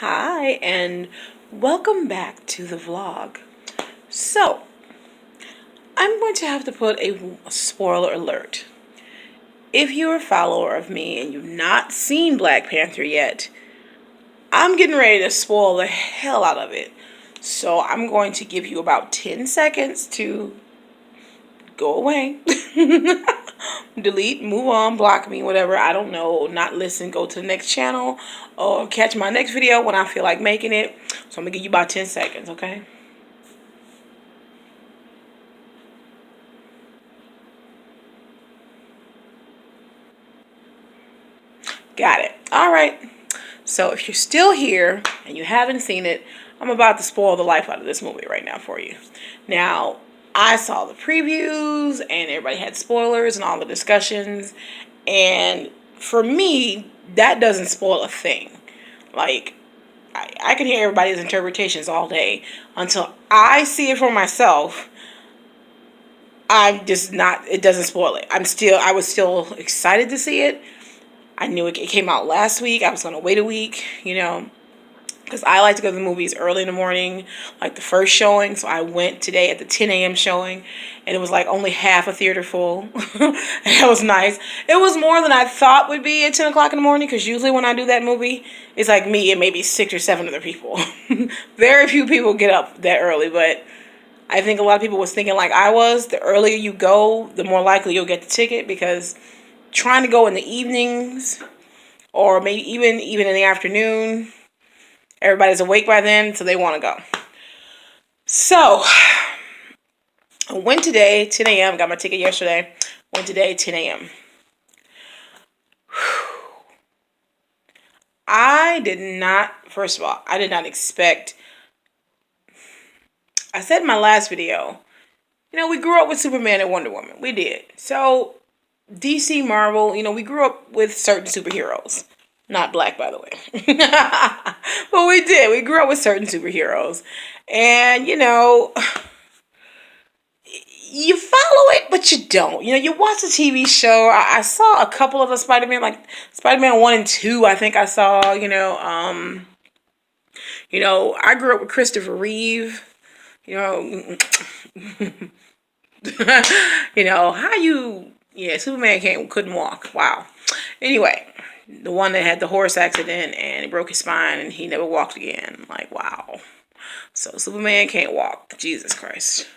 Hi, and welcome back to the vlog. So, I'm going to have to put a spoiler alert. If you're a follower of me and you've not seen Black Panther yet, I'm getting ready to spoil the hell out of it. So, I'm going to give you about 10 seconds to go away. Delete, move on, block me, whatever. I don't know. Not listen, go to the next channel or catch my next video when I feel like making it. So, I'm going to give you about 10 seconds, okay? Got it. All right. So if you're still here and you haven't seen it, I'm about to spoil the life out of this movie right now for you. Now, I saw the previews and everybody had spoilers and all the discussions. And for me, that doesn't spoil a thing. Like, I can hear everybody's interpretations all day until I see it for myself. I'm just not, it doesn't spoil it. I was still excited to see it. I knew it came out last week. I was going to wait a week, because I like to go to the movies early in the morning, like the first showing. So I went today at the 10 a.m. showing, and it was like only half a theater full. It was nice. It was more than I thought would be at 10 o'clock in the morning, because usually when I do that movie, it's like me and maybe 6 or 7 other people. Very few people get up that early, but I think a lot of people was thinking like I was. The earlier you go, the more likely you'll get the ticket, because trying to go in the evenings or maybe even in the afternoon, everybody's awake by then, so they want to go. So I went today, 10 a.m. Got my ticket yesterday. Went today, 10 a.m. First of all, I did not expect. I said in my last video, we grew up with Superman and Wonder Woman. We did. So DC, Marvel, we grew up with certain superheroes. Not black, by the way. But we did. We grew up with certain superheroes. And, you follow it, but you don't. You watch the TV show. I saw a couple of the Spider-Man, like Spider-Man 1 and 2, I think I saw, I grew up with Christopher Reeve. Superman couldn't walk. Wow. Anyway, the one that had the horse accident and he broke his spine and he never walked again. I'm like, wow. So Superman can't walk. Jesus Christ.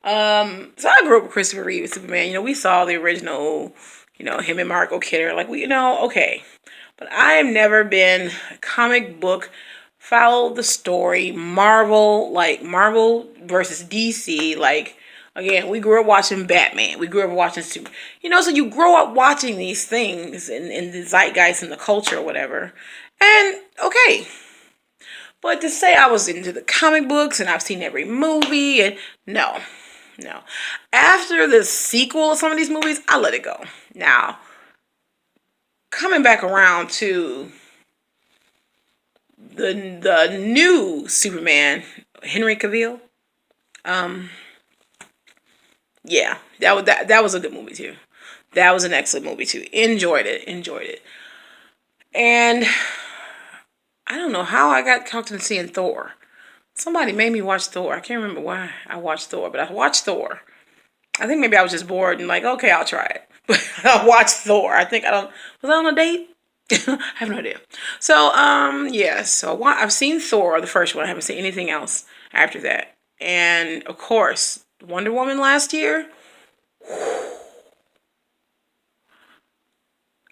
So I grew up with Christopher Reeve and Superman. We saw the original, him and Margot Kidder. Like, okay. But I have never been a comic book, follow the story, Marvel versus DC, again, we grew up watching Batman. We grew up watching Super. So you grow up watching these things in the zeitgeist and the culture or whatever. And, okay. But to say I was into the comic books and I've seen every movie, and no. After the sequel of some of these movies, I let it go. Now, coming back around to the new Superman, Henry Cavill, yeah, that was a good movie too. That was an excellent movie too. Enjoyed it. And I don't know how I got talked into seeing Thor. Somebody made me watch Thor. I can't remember why I watched Thor, but I watched Thor. I think maybe I was just bored and like, okay, I'll try it. But I watched Thor. Was I on a date? I have no idea. So, yeah. So I've seen Thor, the first one. I haven't seen anything else after that. And of course, Wonder Woman last year.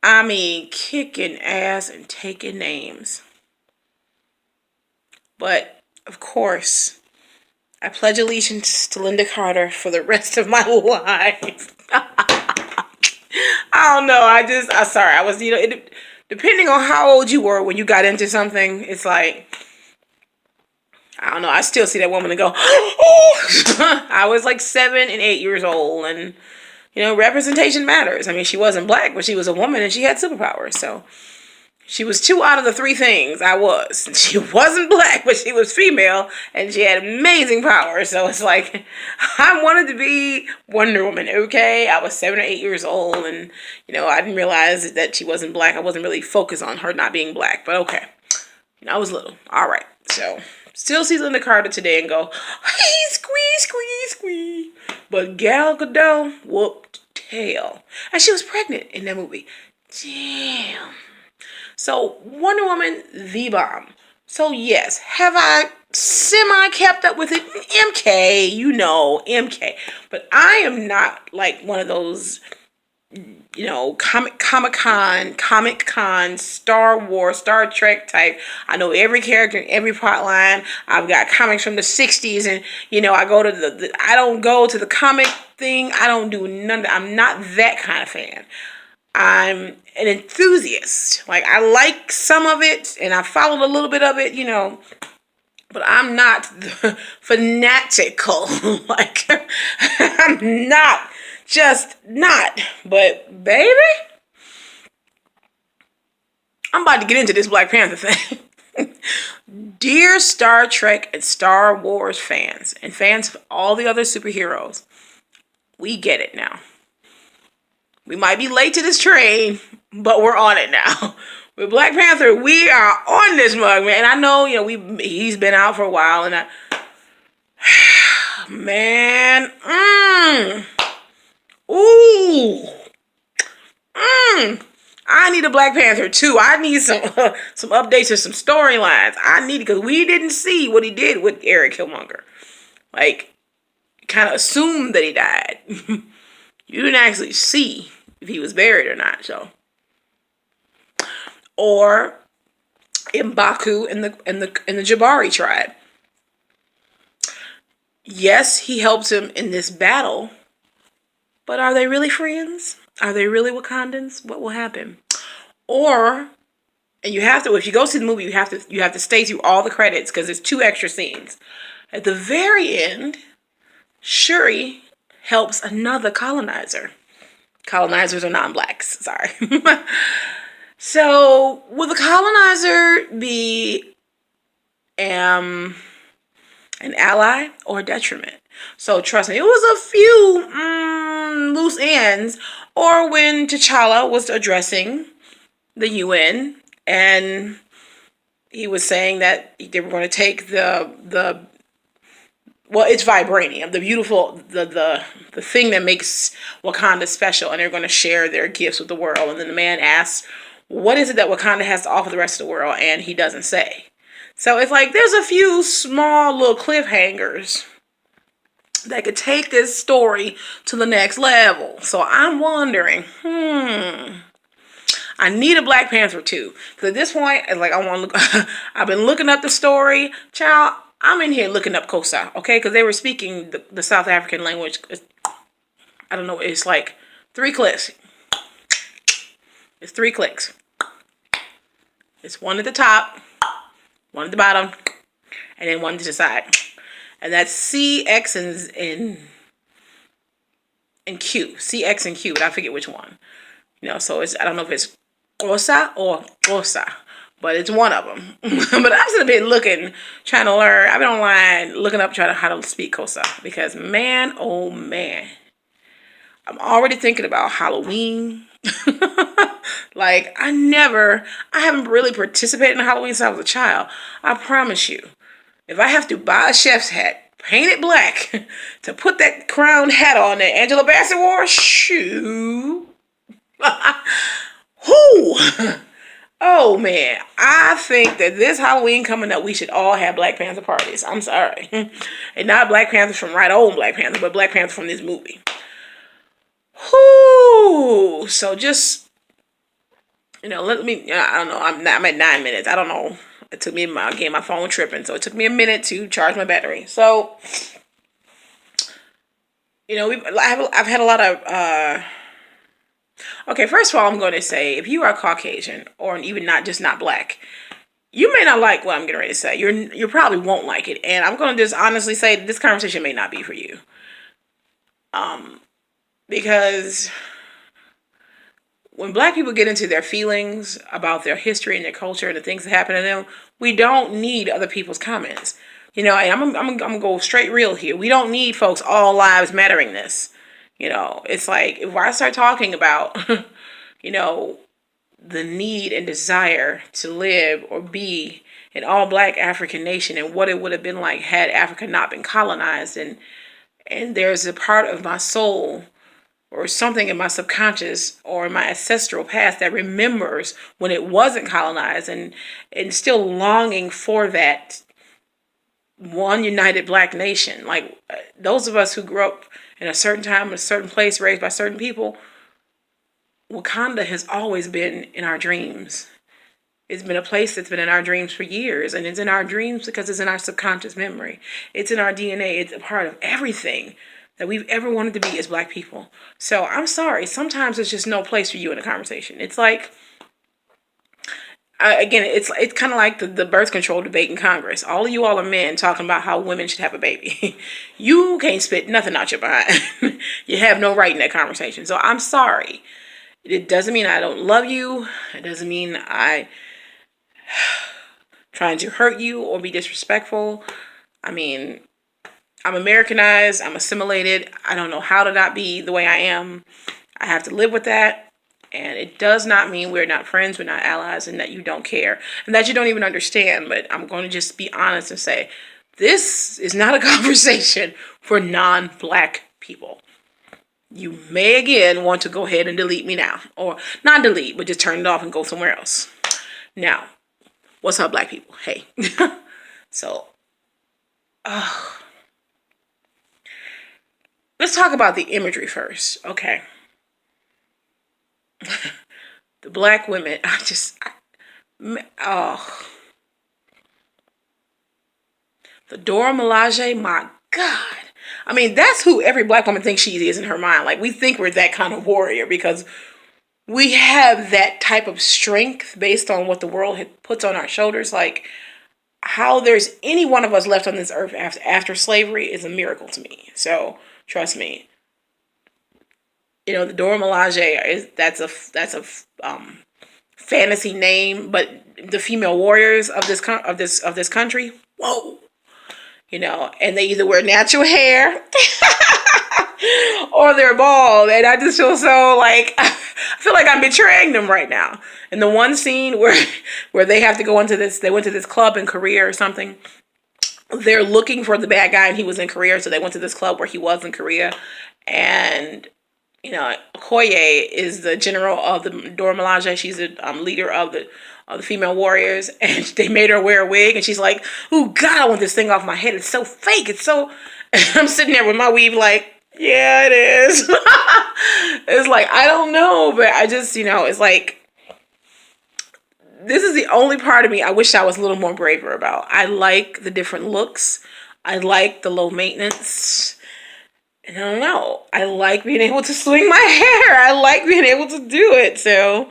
I mean, kicking ass and taking names. But of course, I pledge allegiance to Linda Carter for the rest of my life. I don't know. I'm sorry. I was, depending on how old you were when you got into something, it's like, I don't know. I still see that woman and go, oh! I was like 7 and 8 years old, and representation matters. I mean, she wasn't black, but she was a woman and she had superpowers. So she was 2 out of the 3 things I was. She wasn't black, but she was female and she had amazing powers. So it's like, I wanted to be Wonder Woman, okay? I was 7 or 8 years old and, I didn't realize that she wasn't black. I wasn't really focused on her not being black, but okay. I was little. All right. So still see Linda Carter today and go, hey, squee, squee, squee. But Gal Gadot whooped tail. And she was pregnant in that movie. Damn. So Wonder Woman, the bomb. So yes, have I semi kept up with it? MK, you know, MK. But I am not like one of those, Comic Con, Star Wars, Star Trek type. I know every character, every plot line. I've got comics from the 60s, and I go to I don't go to the comic thing. I don't do none of that. I'm not that kind of fan. I'm an enthusiast. Like, I like some of it, and I followed a little bit of it, but I'm not fanatical. Like, I'm not. Just not. But, baby, I'm about to get into this Black Panther thing. Dear Star Trek and Star Wars fans, and fans of all the other superheroes, we get it now. We might be late to this train, but we're on it now. With Black Panther, we are on this mug, man. And I know, he's been out for a while, and man, I need a Black Panther too. I need some updates or some storylines. I need it because we didn't see what he did with Eric Killmonger. Like, kind of assumed that he died. You didn't actually see if he was buried or not. So, or M'Baku and the Jabari tribe. Yes, he helped him in this battle, but are they really friends? Are they really Wakandans? What will happen? Or, and you have to, if you go see the movie, you have to stay through all the credits because there's 2 extra scenes. At the very end, Shuri helps another colonizer. Colonizers are non-blacks, sorry. So, will the colonizer be an ally or a detriment? So, trust me, it was a few loose ends. Or when T'Challa was addressing the UN, and he was saying that they were going to take it's vibranium, the beautiful, the thing that makes Wakanda special, and they're going to share their gifts with the world. And then the man asks, what is it that Wakanda has to offer the rest of the world? And he doesn't say. So it's like there's a few small little cliffhangers that could take this story to the next level. So I'm wondering, I need a Black Panther too. Because at this point, it's like I've been looking up the story. Child, I'm in here looking up Xhosa, okay? Because they were speaking the South African language. I don't know. It's like 3 clicks. It's 3 clicks. It's one at the top, one at the bottom, and then one to the side. And that's C, X, and Q. C, X, and Q, but I forget which one. So I don't know if it's Xhosa or Xhosa. But it's one of them. But I've just been looking, trying to learn. I've been online looking up how to speak Xhosa. Because man, oh man. I'm already thinking about Halloween. Like, I haven't really participated in Halloween since I was a child. I promise you. If I have to buy a chef's hat, paint it black, to put that crown hat on that Angela Bassett wore, shoo. Whoo! Oh man, I think that this Halloween coming up, we should all have Black Panther parties. I'm sorry. And not Black Panthers from right old Black Panther, but Black Panther from this movie. Whoo! So just, let me, I don't know, I'm at 9 minutes. I don't know. It took me, my phone tripping, so it took me a minute to charge my battery. So, I've had a lot of, okay, first of all, I'm going to say, if you are Caucasian, or even not black, you may not like what I'm getting ready to say. You probably won't like it. And I'm going to just honestly say that this conversation may not be for you. Because when black people get into their feelings about their history and their culture and the things that happen to them, we don't need other people's comments. And I'm going to go straight real here. We don't need folks all lives mattering this. It's like, if I start talking about, the need and desire to live or be an all black African nation and what it would have been like had Africa not been colonized. And there's a part of my soul or something in my subconscious or in my ancestral past that remembers when it wasn't colonized, and still longing for that one united black nation. Like those of us who grew up in a certain time, in a certain place, raised by certain people, Wakanda has always been in our dreams. It's been a place that's been in our dreams for years, and it's in our dreams because it's in our subconscious memory. It's in our DNA. It's a part of everything that we've ever wanted to be as black people. So I'm sorry. Sometimes there's just no place for you in a conversation. It's like, again, it's kind of like the birth control debate in Congress. All of you all are men talking about how women should have a baby. You can't spit nothing out your behind. You have no right in that conversation. So I'm sorry. It doesn't mean I don't love you. It doesn't mean I trying to hurt you or be disrespectful. I mean, I'm Americanized. I'm assimilated. I don't know how to not be the way I am. I have to live with that. And it does not mean we're not friends, we're not allies, and that you don't care, and that you don't even understand. But I'm going to just be honest and say, this is not a conversation for non-black people. You may again want to go ahead and delete me now. Or not delete, but just turn it off and go somewhere else. Now, what's up, black people? Hey. So, let's talk about the imagery first. Okay. The black women, the Dora Milaje, my God. I mean, that's who every black woman thinks she is in her mind. Like, we think we're that kind of warrior because we have that type of strength based on what the world puts on our shoulders. Like, how there's any one of us left on this earth after slavery is a miracle to me. So, trust me. You know, the Dora Milaje that's a fantasy name, but the female warriors of this country, whoa. You know, and they either wear natural hair or they're bald, and I just feel so like I feel like I'm betraying them right now. In the one scene where they have to go into this, they went to this club in Korea or something. They're looking for the bad guy, and he was in Korea, so they went to this club where he was in Korea, and you know, Okoye is the general of the Dora Milaje. She's the leader of the female warriors, and they made her wear a wig, and she's like, "Oh God, I want this thing off my head. It's so fake. It's so." And I'm sitting there with my weave, like, "Yeah, it is." It's like I don't know, but I just, it's like this is the only part of me I wish I was a little more braver about. I like the different looks. I like the low maintenance. And I don't know. I like being able to swing my hair. I like being able to do it. So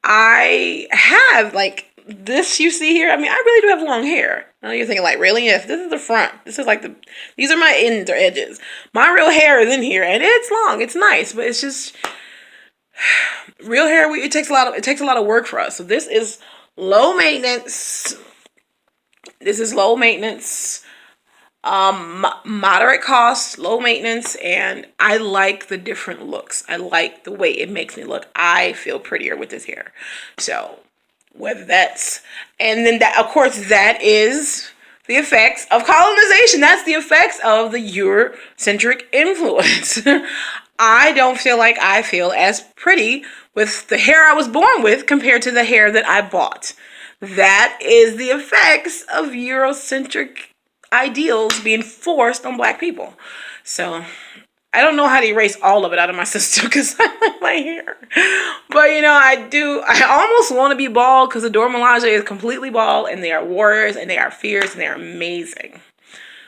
I have like this you see here. I mean, I really do have long hair. Now you're thinking like, really? Yes, this is the front. This is like these are my ends or edges. My real hair is in here and it's long. It's nice, but it's just real hair. It takes a lot of work for us. So this is low maintenance. Moderate cost, low maintenance, and I like the different looks. I like the way it makes me look. I feel prettier with this hair. So whether that's, and then that, of course, that is the effects of colonization. That's the effects of the Eurocentric influence. I don't feel like I feel as pretty with the hair I was born with compared to the hair that I bought. That is the effects of Eurocentric ideals being forced on black people. So I don't know how to erase all of it out of my system because I like my hair. But I almost want to be bald because the Dora Milaje is completely bald and they are warriors and they are fierce and they are amazing.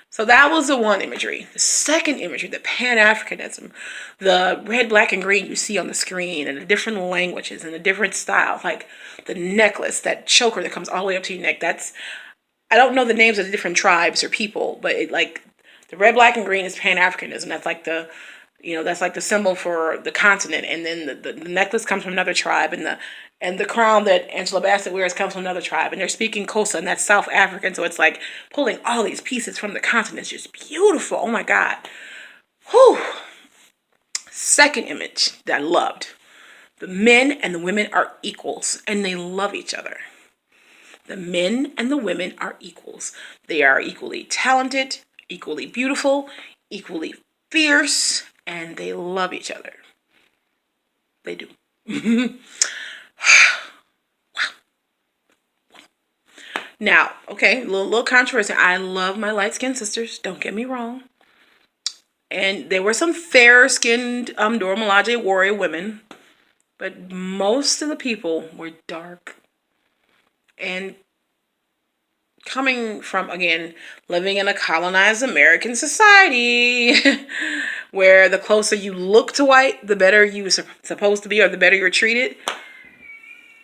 So that was the one imagery. The second imagery, the Pan-Africanism, the red, black, and green you see on the screen, and the different languages and the different styles, like the necklace, that choker that comes all the way up to your neck. I don't know the names of the different tribes or people, but the red, black, and green is Pan-Africanism. That's like the symbol for the continent. And then the necklace comes from another tribe, and the crown that Angela Bassett wears comes from another tribe. And they're speaking Xhosa, and that's South African. So it's like pulling all these pieces from the continent. It's just beautiful. Oh my God. Whew. Second image that I loved. The men and the women are equals and they love each other. The men and the women are equals. They are equally talented, equally beautiful, equally fierce, and they love each other. They do. Now, okay, little controversy. I love my light-skinned sisters. Don't get me wrong. And there were some fair-skinned Dora Milaje warrior women, but most of the people were dark. And coming from, again, living in a colonized American society where the closer you look to white, the better you're supposed to be or the better you're treated,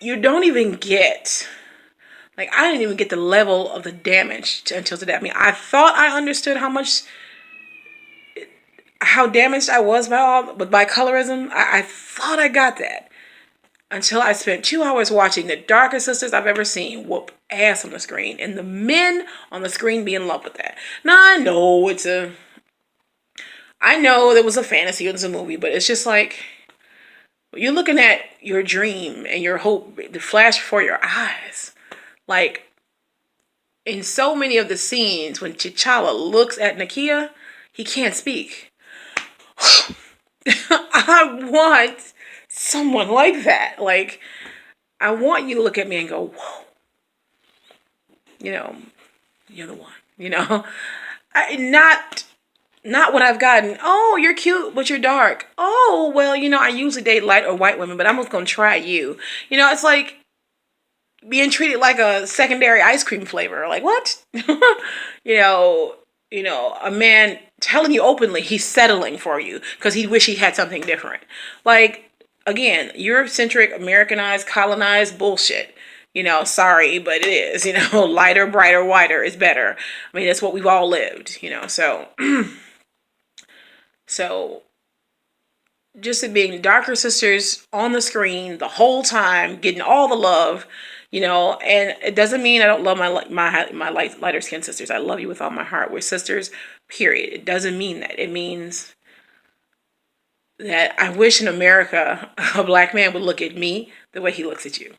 you don't even get, like, I didn't even get the level of the damage until today. I mean, I thought I understood how damaged I was by colorism. I thought I got that until I spent 2 hours watching the darkest sisters I've ever seen whoop ass on the screen, and the men on the screen be in love with that. Now I know there was a fantasy, it was a movie, but it's just like you're looking at your dream and your hope to flash before your eyes. Like in so many of the scenes when T'Challa looks at Nakia, he can't speak. I want someone like that. Like, I want you to look at me and go, whoa. You know, you're the one. You know, not what I've gotten. Oh, you're cute, but you're dark. Oh, well, I usually date light or white women, but I'm just gonna try you. It's like being treated like a secondary ice cream flavor. Like what? A man telling you openly he's settling for you because he wish he had something different. Like, again, Eurocentric, Americanized, colonized bullshit. Sorry, but it is. Lighter, brighter, whiter is better. I mean, that's what we've all lived. So, so just it being darker sisters on the screen the whole time, getting all the love. And it doesn't mean I don't love my lighter skinned sisters. I love you with all my heart. We're sisters, period. It doesn't mean that. It means that I wish in America a black man would look at me the way he looks at you.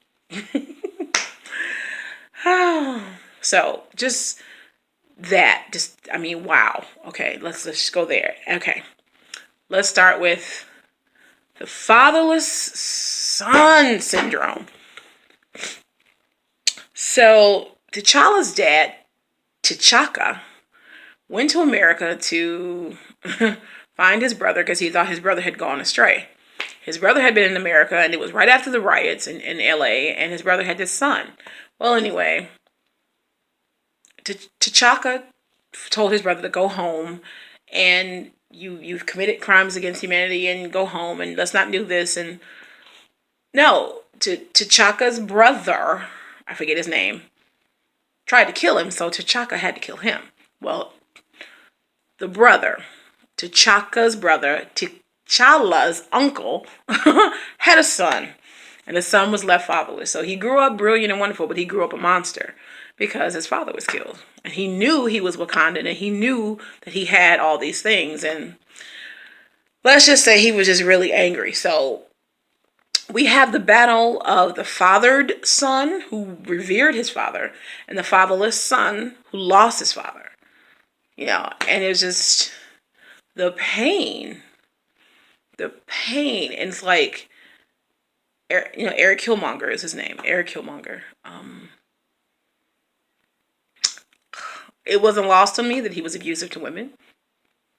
So just that. Wow. Okay, let's just go there. Okay, let's start with the fatherless son syndrome. So T'Challa's dad, T'Chaka, went to America to find his brother because he thought his brother had gone astray. His brother had been in America, and it was right after the riots in LA, and his brother had this son. Well, anyway, T'Chaka told his brother to go home, and you've committed crimes against humanity, and go home, and let's not do this. And no, T'Chaka's brother, I forget his name, tried to kill him, so T'Chaka had to kill him. Well, the brother, T'Chaka's brother, T'Challa's uncle, had a son, and the son was left fatherless. So he grew up brilliant and wonderful, but he grew up a monster because his father was killed. And he knew he was Wakandan, and he knew that he had all these things. And let's just say he was just really angry. So we have the battle of the fathered son who revered his father and the fatherless son who lost his father. And it was just the pain. And it's like, Eric Killmonger is his name. Eric Killmonger. It wasn't lost on me that he was abusive to women.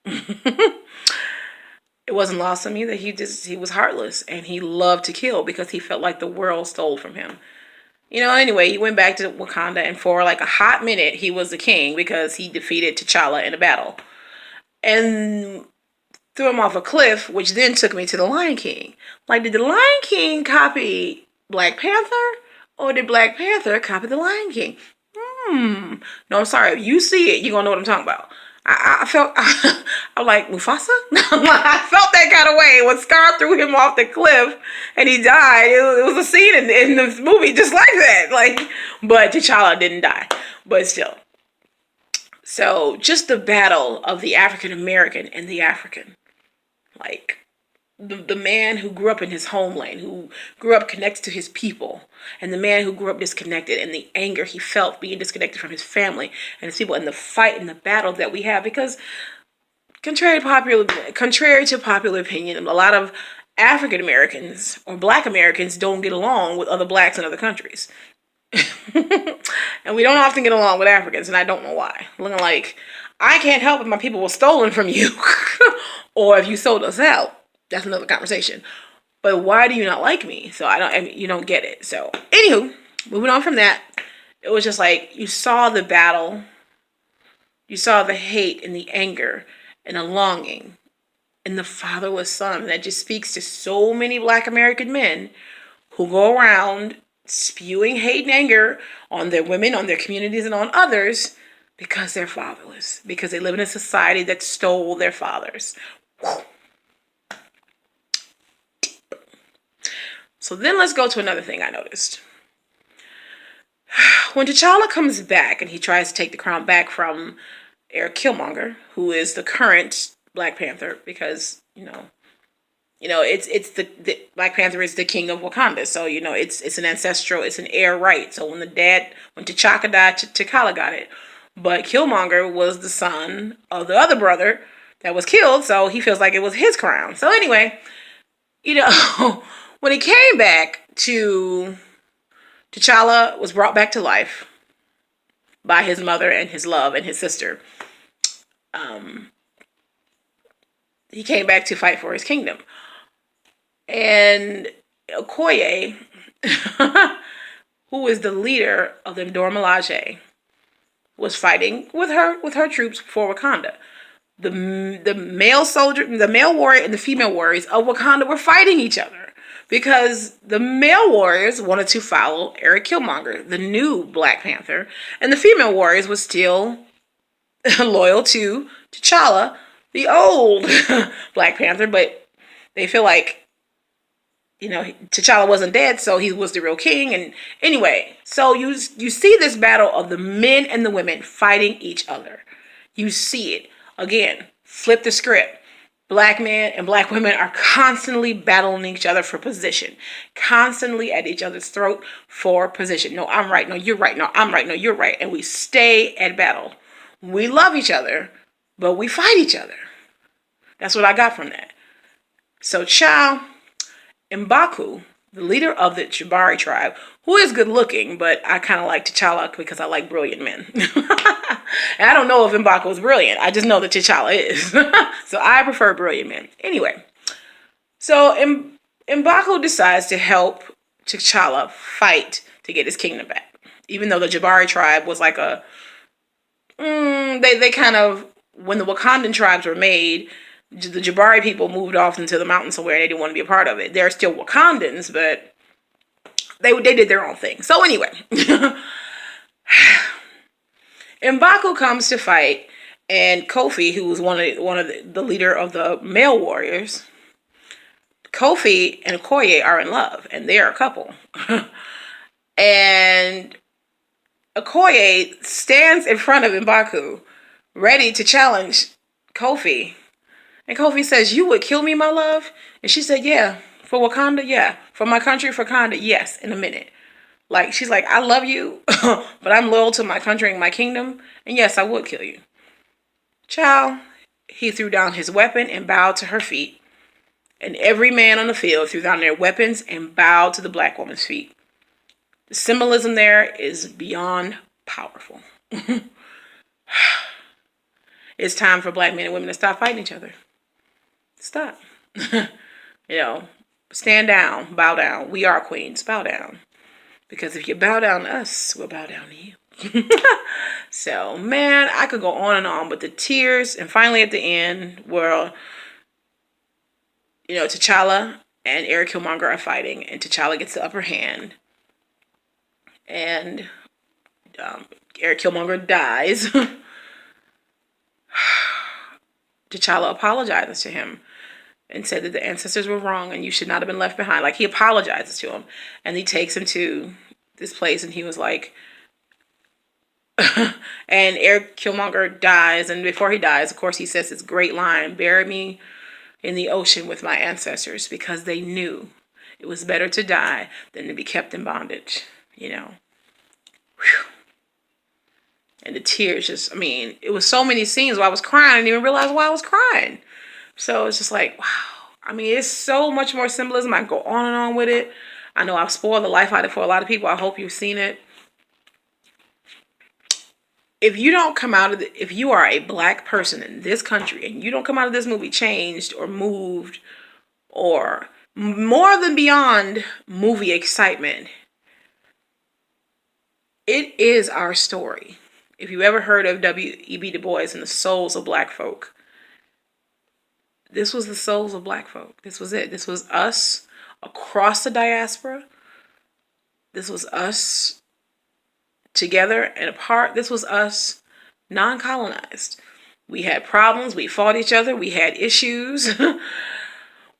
It wasn't lost on me that he was heartless and he loved to kill because he felt like the world stole from him. Anyway, he went back to Wakanda, and for like a hot minute, he was the king because he defeated T'Challa in a battle. And threw him off a cliff, which then took me to the Lion King. Like, did the Lion King copy Black Panther? Or did Black Panther copy the Lion King? No, I'm sorry. If you see it, you're going to know what I'm talking about. I felt, I'm like, Mufasa? I felt that kind of way when Scar threw him off the cliff and he died. It was a scene in the movie just like that. But T'Challa didn't die. But still. So just the battle of the African American and the African. the man who grew up in his homeland, who grew up connected to his people, and the man who grew up disconnected, and the anger he felt being disconnected from his family and his people, and the fight and the battle that we have. Because contrary to popular opinion, a lot of African Americans or Black Americans don't get along with other blacks in other countries. And we don't often get along with Africans, and I don't know why. Looking like, I can't help if my people were stolen from you, or if you sold us out. That's another conversation. But why do you not like me? So I mean, you don't get it. So anywho, moving on from that, it was just like you saw the battle, you saw the hate and the anger and the longing and the fatherless son. That just speaks to so many Black American men who go around spewing hate and anger on their women, on their communities, and on others because they're fatherless, because they live in a society that stole their fathers. Whew. So then let's go to another thing I noticed. When T'Challa comes back and he tries to take the crown back from Eric Killmonger, who is the current Black Panther, because it's the Black Panther is the king of Wakanda, so it's an ancestral, it's an heir right. So when T'Chaka died, T'Challa got it, but Killmonger was the son of the other brother that was killed, so he feels like it was his crown. So anyway, when he came back T'Challa was brought back to life by his mother and his love and his sister. He came back to fight for his kingdom. And Okoye, who is the leader of the Dora Milaje, was fighting with her troops for Wakanda. The male soldier, the male warrior, and the female warriors of Wakanda were fighting each other because the male warriors wanted to follow Eric Killmonger, the new Black Panther, and the female warriors were still loyal to T'Challa, the old Black Panther. But they feel like T'Challa wasn't dead, so he was the real king. And anyway, so you see this battle of the men and the women fighting each other. You see it. Again, flip the script. Black men and Black women are constantly battling each other for position. Constantly at each other's throat for position. No, I'm right. No, you're right. No, I'm right. No, you're right. And we stay at battle. We love each other, but we fight each other. That's what I got from that. So, M'Baku, the leader of the Jabari tribe, who is good looking, but I kind of like T'Challa because I like brilliant men. And I don't know if M'Baku is brilliant. I just know that T'Challa is. So I prefer brilliant men. Anyway, so M'Baku decides to help T'Challa fight to get his kingdom back. Even though the Jabari tribe was like they kind of, when the Wakandan tribes were made, the Jabari people moved off into the mountains somewhere and they didn't want to be a part of it. They're still Wakandans, but they did their own thing. So anyway, M'Baku comes to fight, and Kofi, who was one of the leader of the male warriors, Kofi and Okoye are in love, and they are a couple. And Okoye stands in front of M'Baku, ready to challenge Kofi. And Kofi says, "You would kill me, my love?" And she said, "Yeah. For Wakanda, yeah. For my country, for Wakanda, yes, in a minute." Like, she's like, "I love you, but I'm loyal to my country and my kingdom. And yes, I would kill you." Child, he threw down his weapon and bowed to her feet. And every man on the field threw down their weapons and bowed to the Black woman's feet. The symbolism there is beyond powerful. It's time for Black men and women to stop fighting each other. Stop. Stand down, bow down. We are queens, bow down. Because if you bow down to us, we'll bow down to you. So, man, I could go on and on, but the tears, and finally at the end, where, T'Challa and Eric Killmonger are fighting, and T'Challa gets the upper hand, and Eric Killmonger dies. T'Challa apologizes to him and said that the ancestors were wrong and you should not have been left behind. Like, he apologizes to him, and he takes him to this place, and he was like, and Eric Killmonger dies, and before he dies, of course, he says this great line, "Bury me in the ocean with my ancestors because they knew it was better to die than to be kept in bondage, you know. Whew. And the tears just, I mean, it was so many scenes where I was crying. I didn't even realize why I was crying. So it's just like, wow. I mean, it's so much more symbolism. I can go on and on with it. I know I've spoiled the life out of it for a lot of people. I hope you've seen it. If you don't come out of if you are a black person in this country and you don't come out of this movie changed or moved or more than beyond movie excitement, it is our story. If you ever heard of W.E.B. Du Bois and the souls of black folk, this was the souls of black folk. This was it. This was us across the diaspora. This was us together and apart. This was us non-colonized. We had problems. We fought each other. We had issues.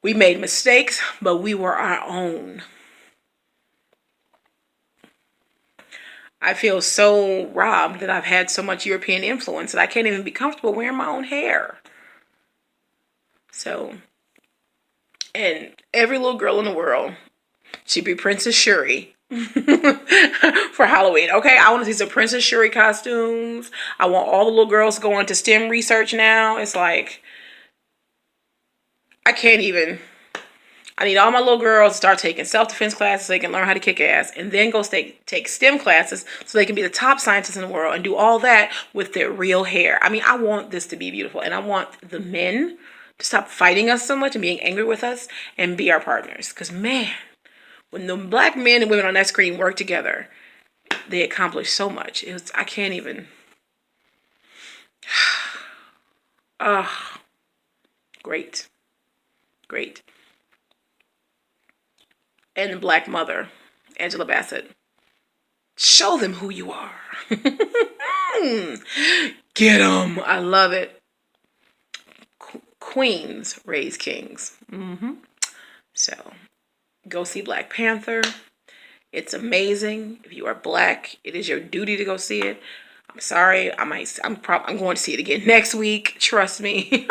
We made mistakes, but we were our own. I feel so robbed that I've had so much European influence that I can't even be comfortable wearing my own hair. So, and every little girl in the world should be Princess Shuri for Halloween. Okay, I want to see some Princess Shuri costumes. I want all the little girls going to STEM research now. It's like, I can't even. I need all my little girls to start taking self-defense classes so they can learn how to kick ass, and then go take STEM classes so they can be the top scientists in the world and do all that with their real hair. I mean, I want this to be beautiful, and I want the men to stop fighting us so much and being angry with us and be our partners. Because, man, when the black men and women on that screen work together, they accomplish so much. I can't even. Great. Great. And the black mother, Angela Bassett. Show them who you are. Get them. I love it. Queens raise kings. So, go see Black Panther. It's amazing. If you are black, it is your duty to go see it. I'm sorry. I'm going to see it again next week. Trust me.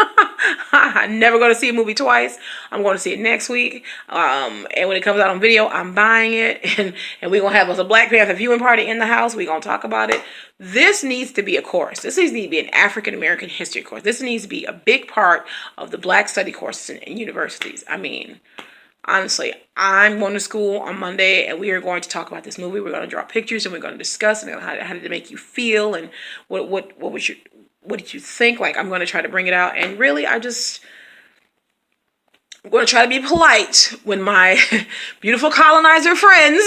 I'm never going to see a movie twice. I'm going to see it next week. And when it comes out on video, I'm buying it. And we're going to have us a Black Panther viewing party in the house. We're going to talk about it. This needs to be a course. This needs to be an African American history course. This needs to be a big part of the black study courses in universities. I mean, honestly, I'm going to school on Monday, and we are going to talk about this movie. We're going to draw pictures, and we're going to discuss and how did it make you feel, and what did you think? Like, I'm going to try to bring it out, and really, I'm going to try to be polite when my beautiful colonizer friends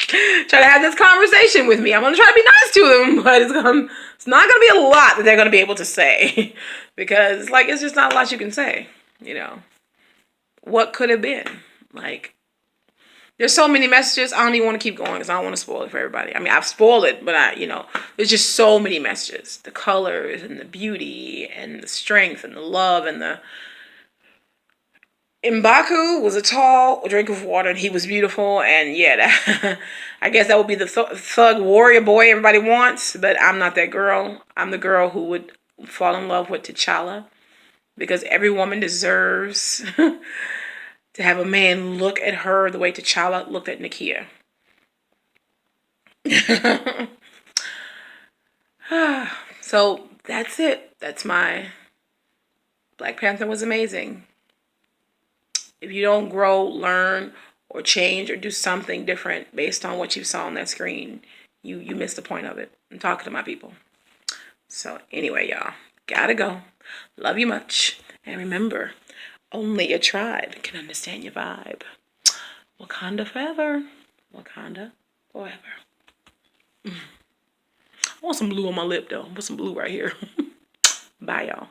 try to have this conversation with me. I'm going to try to be nice to them, but it's not going to be a lot that they're going to be able to say, because like it's just not a lot you can say, you know. What could have been? Like, there's so many messages. I don't even want to keep going because I don't want to spoil it for everybody. I mean, I've spoiled it, but there's just so many messages. The colors and the beauty and the strength and the love and the... M'Baku was a tall drink of water, and he was beautiful. And yeah, I guess that would be the thug warrior boy everybody wants, but I'm not that girl. I'm the girl who would fall in love with T'Challa, because every woman deserves to have a man look at her the way T'Challa looked at Nakia. So that's it. That's my... Black Panther was amazing. If you don't grow, learn, or change, or do something different based on what you saw on that screen, you missed the point of it. I'm talking to my people. So anyway, y'all, gotta go. Love you much. And remember, only a tribe can understand your vibe. Wakanda forever. Wakanda forever. I want some blue on my lip, though. Put some blue right here. Bye, y'all.